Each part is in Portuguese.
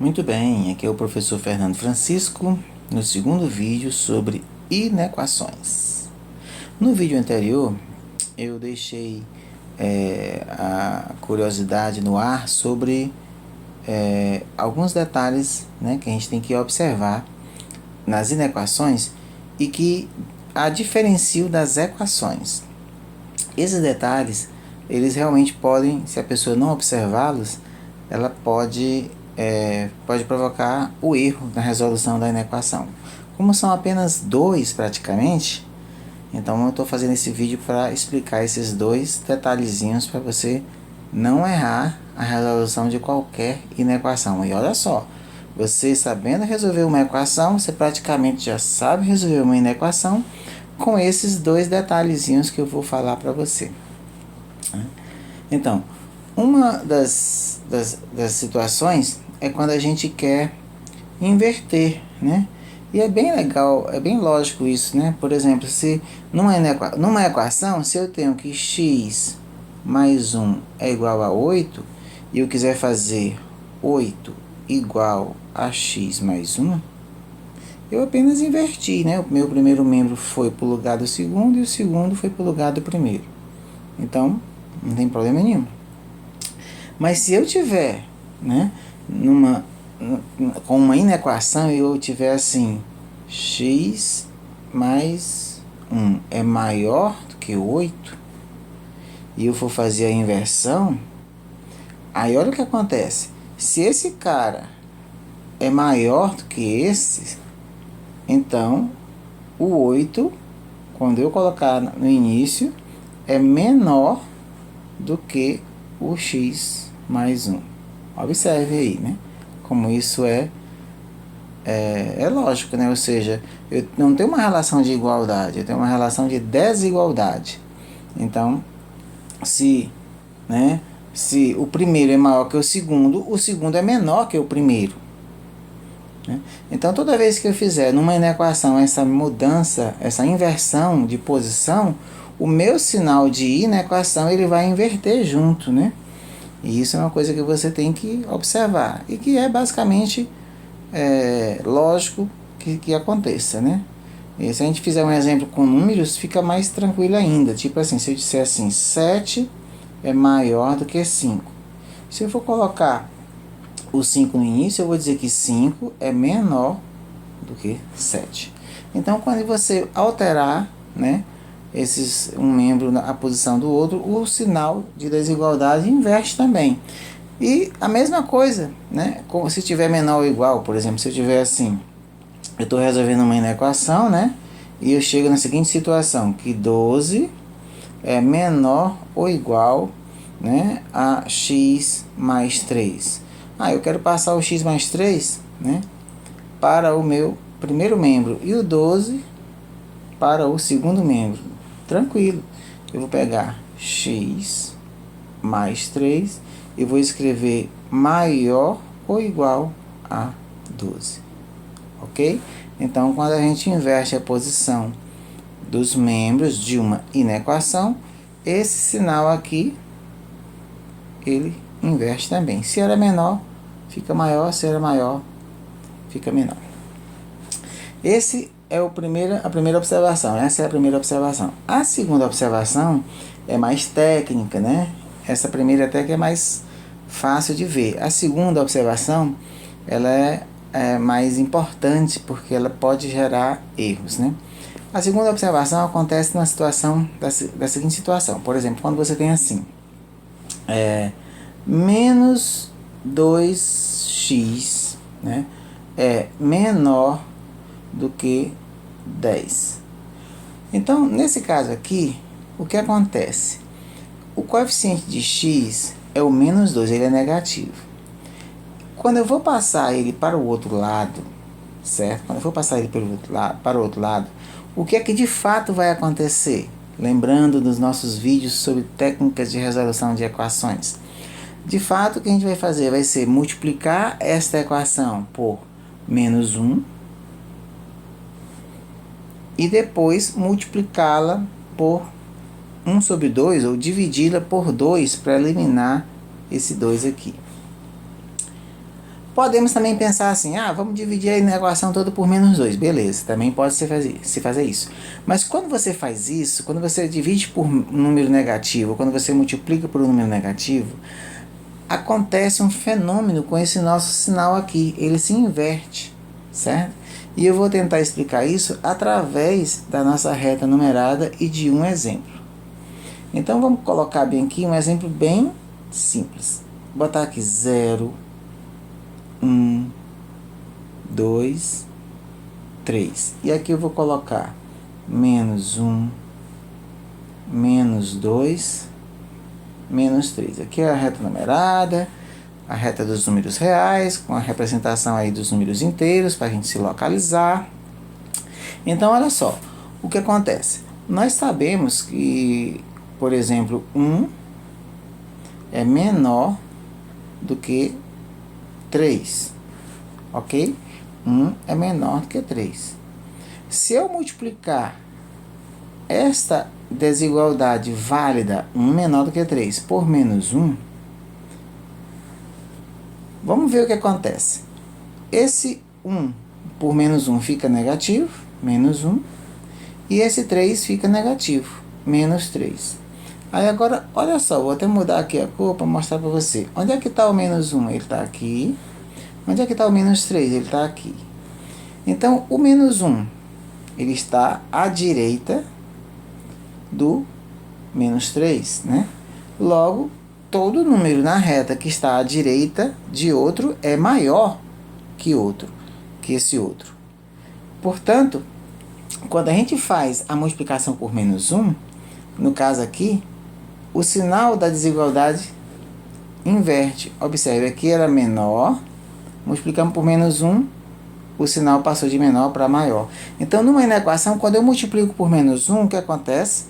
Muito bem, aqui é o professor Fernando Francisco, no segundo vídeo sobre inequações. No vídeo anterior, eu deixei a curiosidade no ar sobre alguns detalhes, né, que a gente tem que observar nas inequações e que a diferenciam das equações. Esses detalhes, eles realmente podem, se a pessoa não observá-los, ela pode provocar o erro na resolução da inequação. Como são apenas dois praticamente, então eu estou fazendo esse vídeo para explicar esses dois detalhezinhos para você não errar a resolução de qualquer inequação. E olha só, você sabendo resolver uma equação, você praticamente já sabe resolver uma inequação com esses dois detalhezinhos que eu vou falar para você. Então, uma das situações é quando a gente quer inverter, né? E é bem legal, é bem lógico isso, né? Por exemplo, se numa equação, se eu tenho que x mais 1 é igual a 8, e eu quiser fazer 8 igual a x mais 1, eu apenas inverti, né? O meu primeiro membro foi para o lugar do segundo e o segundo foi para o lugar do primeiro. Então, não tem problema nenhum. Mas se eu tiver, né, com uma inequação e eu tiver assim, x mais 1 é maior do que 8, e eu for fazer a inversão, aí olha o que acontece. Se esse cara é maior do que esse, então o 8, quando eu colocar no início, é menor do que o x mais 1. Observe aí, né? Como isso é lógico, né? Ou seja, eu não tenho uma relação de igualdade, eu tenho uma relação de desigualdade. Então, se o primeiro é maior que o segundo é menor que o primeiro, né? Então, toda vez que eu fizer numa inequação essa mudança, essa inversão de posição, o meu sinal de inequação ele vai inverter junto, né? E isso é uma coisa que você tem que observar e que é basicamente lógico que aconteça, né? E se a gente fizer um exemplo com números, fica mais tranquilo ainda. Tipo assim, se eu disser assim, 7 é maior do que 5. Se eu for colocar o 5 no início, eu vou dizer que 5 é menor do que 7. Então, quando você alterar, né, um membro na posição do outro, o sinal de desigualdade inverte também. E a mesma coisa, né, se tiver menor ou igual, por exemplo, se eu tiver assim, eu estou resolvendo uma inequação, né, e eu chego na seguinte situação, que 12 é menor ou igual, né, a x mais 3. Eu quero passar o x mais 3, né, para o meu primeiro membro e o 12 para o segundo membro. Tranquilo. Eu vou pegar x mais 3 e vou escrever maior ou igual a 12. Ok? Então, quando a gente inverte a posição dos membros de uma inequação, esse sinal aqui, ele inverte também. Se era menor, fica maior. Se era maior, fica menor. Esse é a primeira observação. Essa é a primeira observação. A segunda observação é mais técnica, né? Essa primeira até que é mais fácil de ver. A segunda observação, ela é mais importante porque ela pode gerar erros, né? A segunda observação acontece na situação da seguinte situação. Por exemplo, quando você tem assim, menos 2x, né, é menor do que 10. Então, nesse caso aqui, o que acontece? O coeficiente de x é o menos 2, ele é negativo. Quando eu vou passar ele para o outro lado, certo? Quando eu for passar ele para o outro lado, o que é que de fato vai acontecer? Lembrando dos nossos vídeos sobre técnicas de resolução de equações. De fato, o que a gente vai fazer vai ser multiplicar esta equação por menos 1, e depois multiplicá-la por 1 sobre 2, ou dividi-la por 2 para eliminar esse 2 aqui. Podemos também pensar assim, vamos dividir a equação toda por menos 2. Beleza, também pode se fazer isso. Mas quando você faz isso, quando você divide por um número negativo, quando você multiplica por um número negativo, acontece um fenômeno com esse nosso sinal aqui, ele se inverte, certo? E eu vou tentar explicar isso através da nossa reta numerada e de um exemplo. Então vamos colocar bem aqui um exemplo bem simples. Vou botar aqui 0, 1, 2, 3. E aqui eu vou colocar menos 1, menos 2, menos 3. Aqui é a reta numerada, a reta dos números reais, com a representação aí dos números inteiros, para a gente se localizar. Então, olha só, o que acontece? Nós sabemos que, por exemplo, 1 é menor do que 3, ok? 1 é menor do que 3. Se eu multiplicar esta desigualdade válida, 1 menor do que 3, por menos 1, vamos ver o que acontece. Esse 1 por menos 1 fica negativo, menos 1, e esse 3 fica negativo, menos 3. Aí agora, olha só, vou até mudar aqui a cor para mostrar para você. Onde é que está o menos 1? Ele está aqui. Onde é que está o menos 3? Ele está aqui. Então, o menos 1, ele está à direita do menos 3, né? Logo, todo número na reta que está à direita de outro é maior que esse outro. Portanto, quando a gente faz a multiplicação por menos 1, no caso aqui, o sinal da desigualdade inverte. Observe, aqui era menor, multiplicamos por menos 1, o sinal passou de menor para maior. Então, numa equação, quando eu multiplico por menos 1, o que acontece?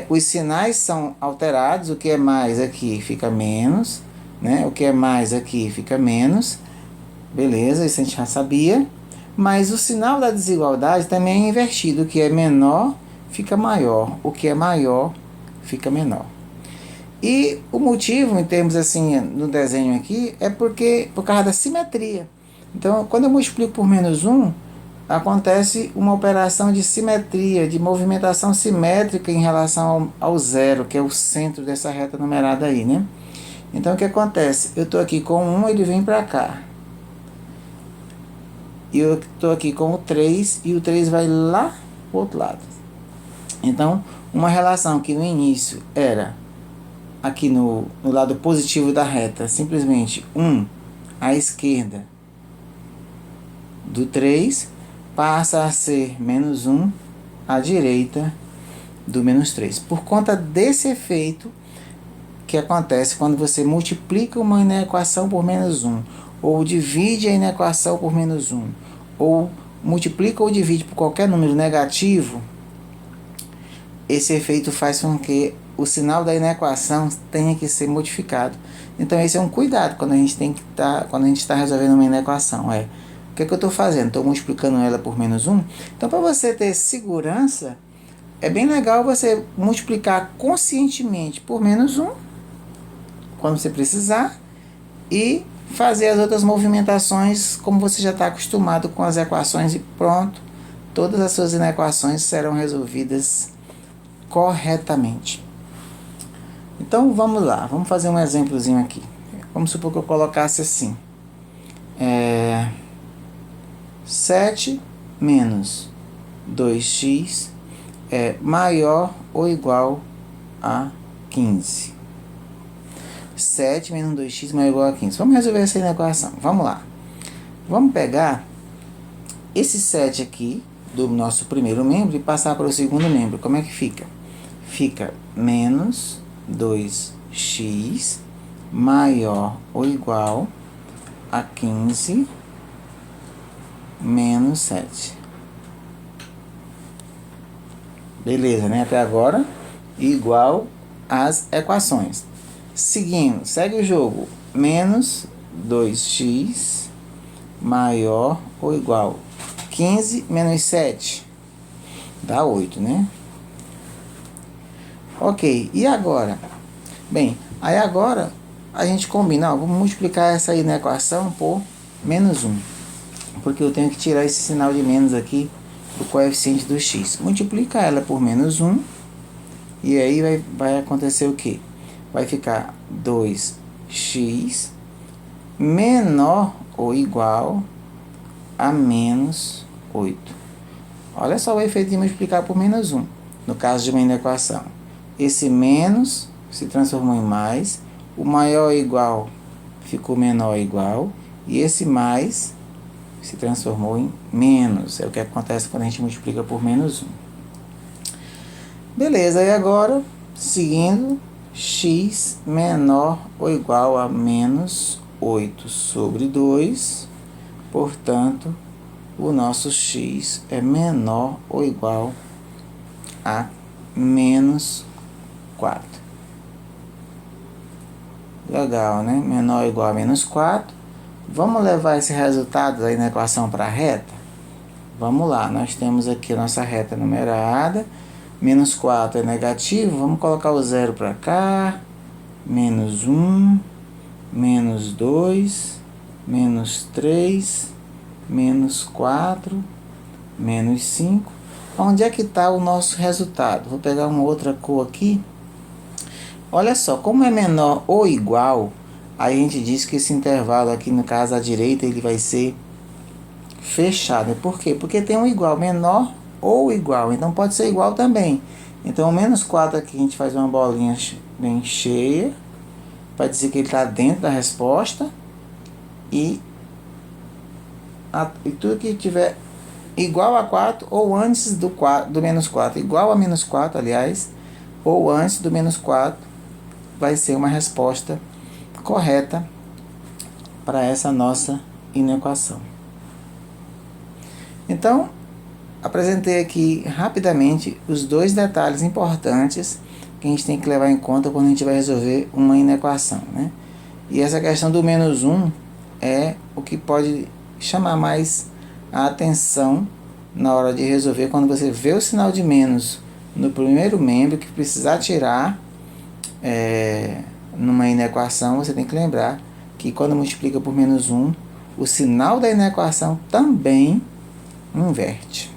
Os sinais são alterados, o que é mais aqui fica menos, né? O que é mais aqui fica menos, beleza, isso a gente já sabia, mas o sinal da desigualdade também é invertido, o que é menor fica maior, o que é maior fica menor. E o motivo, em termos assim, no desenho aqui, é por causa da simetria. Então, quando eu multiplico por menos 1, acontece uma operação de simetria, de movimentação simétrica em relação ao zero, que é o centro dessa reta numerada aí, né? Então, o que acontece? Eu estou aqui com 1, ele vem para cá. E eu estou aqui com o 3, e o 3 vai lá para o outro lado. Então, uma relação que no início era aqui no lado positivo da reta, simplesmente 1 à esquerda do 3, passa a ser menos 1 à direita do menos 3. Por conta desse efeito que acontece quando você multiplica uma inequação por menos 1, ou divide a inequação por menos 1, ou multiplica ou divide por qualquer número negativo, esse efeito faz com que o sinal da inequação tenha que ser modificado. Então esse é um cuidado quando a gente está resolvendo uma inequação. O que eu estou fazendo? Estou multiplicando ela por menos 1. Então, para você ter segurança, é bem legal você multiplicar conscientemente por menos 1, quando você precisar, e fazer as outras movimentações como você já está acostumado com as equações, e pronto, todas as suas inequações serão resolvidas corretamente. Então vamos lá, vamos fazer um exemplozinho aqui. Vamos supor que eu colocasse assim: 7 menos 2x é maior ou igual a 15. 7 menos 2x maior ou igual a 15. Vamos resolver essa equação. Vamos lá. Vamos pegar esse 7 aqui do nosso primeiro membro e passar para o segundo membro. Como é que fica? Fica menos 2x maior ou igual a 15 menos 7. Beleza, né? Até agora, igual às equações. Seguindo, segue o jogo. Menos 2x maior ou igual 15 menos 7. Dá 8, né? Ok, e agora? Bem, aí agora a gente combina, vamos multiplicar essa inequação por menos 1. Porque eu tenho que tirar esse sinal de menos aqui do coeficiente do x. Multiplica ela por menos 1. E aí vai acontecer o quê? Vai ficar 2x menor ou igual a menos 8. Olha só o efeito de multiplicar por menos 1. No caso de uma inequação. Esse menos se transformou em mais. O maior ou igual ficou menor ou igual. E esse mais se transformou em menos. É o que acontece quando a gente multiplica por menos 1. Beleza, e agora, seguindo, x menor ou igual a menos 8 sobre 2. Portanto, o nosso x é menor ou igual a menos 4. Legal, né? Menor ou igual a menos 4. Vamos levar esse resultado aí na equação para a reta? Vamos lá, nós temos aqui a nossa reta numerada. Menos 4 é negativo, vamos colocar o 0 para cá. Menos 1, menos 2, menos 3, menos 4, menos 5. Onde é que está o nosso resultado? Vou pegar uma outra cor aqui. Olha só, como é menor ou igual, aí a gente diz que esse intervalo aqui, no caso à direita, ele vai ser fechado. Por quê? Porque tem um igual, menor ou igual. Então pode ser igual também. Então o menos 4 aqui a gente faz uma bolinha bem cheia, para dizer que ele está dentro da resposta. E tudo que tiver igual a 4 ou antes do menos 4, igual a menos 4, aliás, ou antes do menos 4, vai ser uma resposta correta para essa nossa inequação. Então, apresentei aqui rapidamente os dois detalhes importantes que a gente tem que levar em conta quando a gente vai resolver uma inequação, né? E essa questão do menos 1 é o que pode chamar mais a atenção na hora de resolver, quando você vê o sinal de menos no primeiro membro que precisar tirar numa inequação. Você tem que lembrar que quando multiplica por menos 1, o sinal da inequação também inverte.